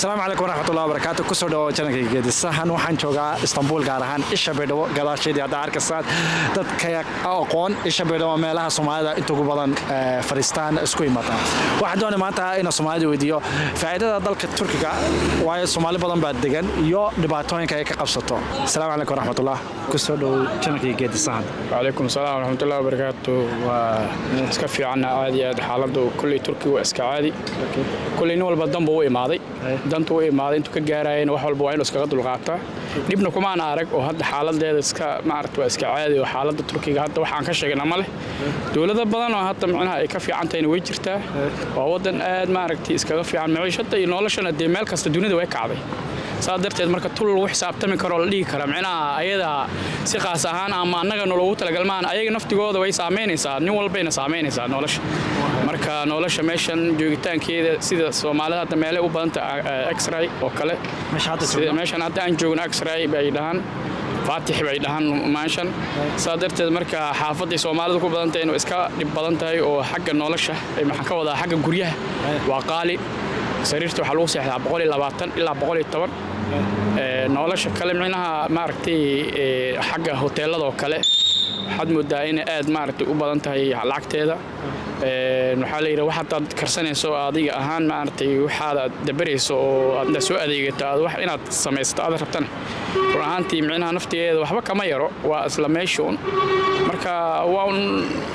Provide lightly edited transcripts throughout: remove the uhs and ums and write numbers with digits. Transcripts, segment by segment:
السلام عليكم ورحمة الله وبركاته كسر دو جنك جد السهن وحن شوقا اسطنبول قارهان إيش بدو قداش دي عارك الساد تد كيا أقون إيش بدو مالها سوماليا انتو قبضان فريستان اسكوي مطا واحد وانا ماتا إن سوماليا فيديو فائدة ذلك التركيا وايد سومالي بدن بعد دجن يو دباتوين كيا كقبصتو السلام عليكم ورحمة الله كسر دو جنك جد السهن وعليكم السلام ورحمة الله وبركاته واسكفي عنا عادي حالته كل تركي واسك عادي كل نول بدن بوي ماضي dantu way imaadeen intuu ka gaarayeen wax walba waa inuu iskaga dulqaataa dibna kuma aan arag oo hadda xaaladeeda iska maaragtay iska caadi oo xaaladda Turkiga hadda waxaan ka sheegnaa ma leh dawladda badan oo hadda macnaha ay ka fiican tahay way jirtaa waa wadan aad maaragtay iskaga fiican maciishada iyo noloshana de meel kasta dunida way kacday saadarteed marka tul lagu xisaabtami karo la dhigi kara macnaha ayada si qaas ahaan ama annaga nologu talagalmaan ayaga naftigooda way saameynaysaa nin walbayna saameynaysaa nolosha marka nolosha meeshan joogitaankeeda sida Soomaalida hadda meel u badanta X-ray oo kale meeshan hadda aan joogno X-ray bay dhahan Faatix bay dhahan meeshan saadarteed marka xaafadii Soomaalida ku badantay inuu iska dib badan tahay oo xagga nolosha ay maxaan ka wadaa xagga guryaha waa qaali sariirta waxa lagu seexdaa 120 ilaa 110 nolosha kale macnaha maaragtay xagga hoteelada oo kale waxaad moodaa in aad maaragtay u badan tahay lacagteeda waxa la yiraahdaa waxa aad karsanayso adiga ahaan maaragtay waxa dabarayso oo aad soo adeegato wax inaad samaysto aad rabtana ruuxantii macnaha naftigeeda waxba kama yaro waa isla meeshoon marka waa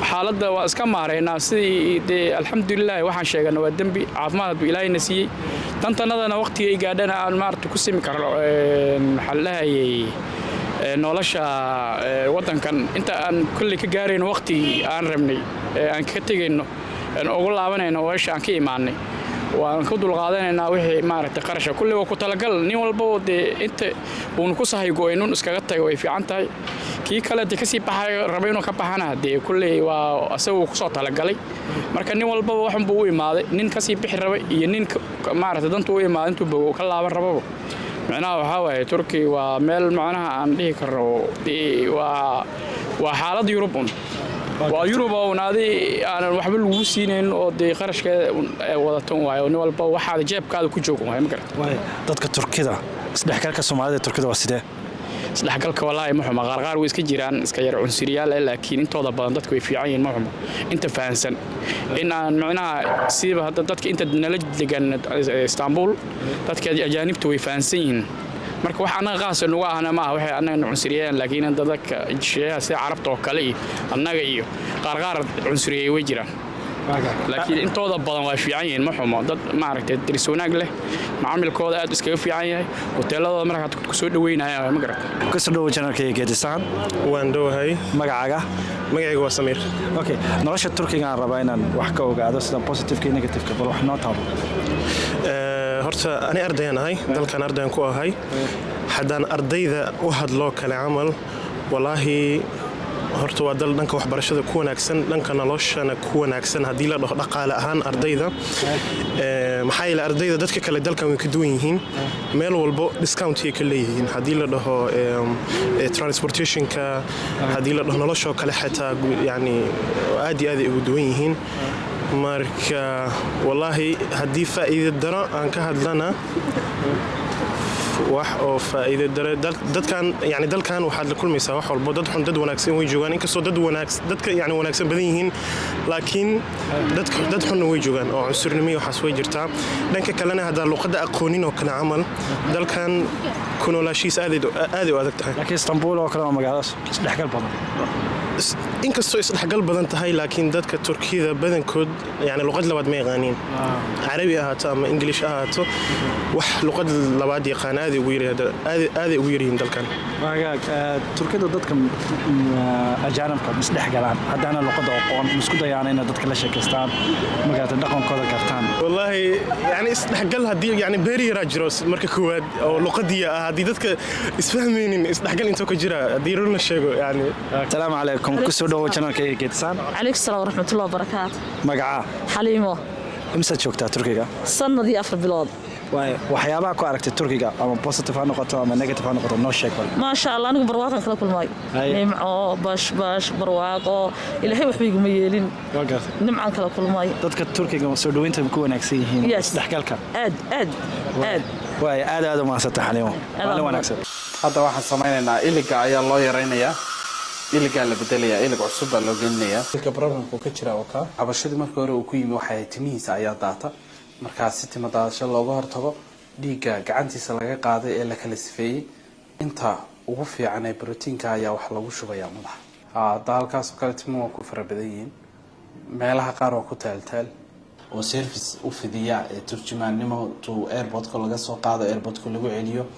xaaladda waa iska maareynaa sidii alxamdulillaah waxaan sheegnaa waa dambi caafimaad buu Ilaahay nasiyay tantanadana waqtiga ay gaadhana aan maaragtay ku simi karo xalahayay nolosha wadankan inta aan kulli ka gaareen waqti aan rabnay aan ka tagayno aan ugu laabanayno weesha aan ka imaanay waan ku dulqaadanaynaa wixii maaragtay qarasha kulli waa ku talagal nin walba oo inta uu ku sahay gooynun iskaga tago way fiican tahay kii kale ka sii baxay rabay inuu ka baxana kulli waa asagoo ku soo talagalay marka nin walba waxan buu u imaaday nin ka sii bixi rabay iyo nin maaragtay dantu u imaaday intuu bogo ka laaban rababo macnaha waxa waaye Turkey waa meel macnaha aan dhihi karo waa xaalad Yurub waa Yurub oo naadi aan waxba lagu siineen oo qarashkeeda wadaton waayo nin walba waxa jeebkaada ku joogo ma garata dadka Turkida isdhexgalka Soomaalida Turkida waa sidee isdhexgalka wallahi ma xumo qaar way iska jiraan iska yar cunsuriyaal laakiin intooda badan dadku way fiican yihiin ma xumo inta fahansan in aan macnaha siiba hadda dadka inta nala degan Istanbul dadka ajaanibtu way fahansan yihiin marka wax anaga qaas nuga ahna ma waxay anaga cunsuriyaal laakiin dadka sheeyaha sida Carabta oo kale annaga iyo qaar cunsuriyay way jiraan laakiin intooda badan waa fiican yihiin ma xumo dad maaragtay diris wanaag leh macaamilkooda aad iskaga fiican yahay hoteeladooda marka ku soo dhaweynayaan ma garata ku soo dhawo channelka Geedisan waan doohay magacaaga waa Samir okay nolosha Turkiga aan rabaa inaan wax ka ogaado sida positive iyo negative ka bal wax noo taabo horta ani ardaynahay dalkan ardayn ku ahay haddaan ardayda u hadlo kala amal wallahi horta waa dal dhanka waxbarashada ku wanaagsan dhanka noloshana ku wanaagsan hadii la dhaho dhaqaale ahaan ardayda maxay la ardayda dadka kale dalkan way ka duwan yihiin meel walbo discount ay ka leeyihiin hadii la dhaho transportation-ka hadii la dhaho nolosha kale xitaa yani aad iyo aad ay ugu duwan yihiin marka wallahi hadii faa'iido daro aan ka hadlana wax oo faa'iido dare dadkan yani dalkan waxaad la kulmaysaa wax walba dad xun dad wanaagsan way joogaan inkastoo dadka yani wanaagsan badan yihiin laakiin dad xun way joogaan oo cunsurnimo waxaas way jirtaa dhanka kalena hadda luqadda aqoonin oo kale camal dalkan ku noolaashiis aad u adag tahay laakiin Istanbul oo kale waa magaalada isdhexgal badan inkastoo isdhexgal badan tahay laakiin dadka Turkida badankood yani luqad labaad ma yaqaaniin Carabi ahaato ama English ahaato wax luqad labaad yaqaan aad ugu yaryihiin dalkan Turkida dadka ajaanibka isdhexgalaan haddana luqadda aqoon isku dayaan in dadka la sheekaystaan magaalada dhaqankooda gartaan wallahi yani isdhexgal hadii yani barrier ajros marka koowaad oo luqadii hadii dadka isfahmaynin isdhexgal inta ka jira hadii run la sheego yani Assalaamu alaykum kusoo dhawo channelka Geedisan عليك السلام ورحمة الله وبركاته magaca حليمة imsa joogtaa Turkiga sanadii 4 bilood waxyaabaha ku aragtay Turkiga ama positive ha noqoto ama negative ha noqoto noo sheeg bal ما شاء الله أنا برواقة كلا كل ماي نمعة باش برواقة إلى هي وحبي يقوم يلين نمعة كلا كل ماي dadka Turkiga soo dhaweynta ku wanaagsan yihiin isdhexgalka aad way aad ma sata xalimo wala wanaagsan hadda waxaan sameynaynaa iliga ayaa loo yareynayaa iliga la bedelayaa ilig cusub baa loo gelinayaa ilka problemku ka jira oo ka cabashadii markii hore uu ku yimi waxay timihiisa ayaa daata markaas si timo daadasho looga hortago dhiigga gacantiisa laga qaaday ee la kala sifeeyay inta ugu fiican ee proteinka ayaa wax lagu shubayaa madaxa halkaas oo kale timo ku farabadan yihiin meelaha qaar oo ku taaltaal oo service u fidiya turjumaannimo to airport-ka laga soo qaado airport-ka lagu celiyo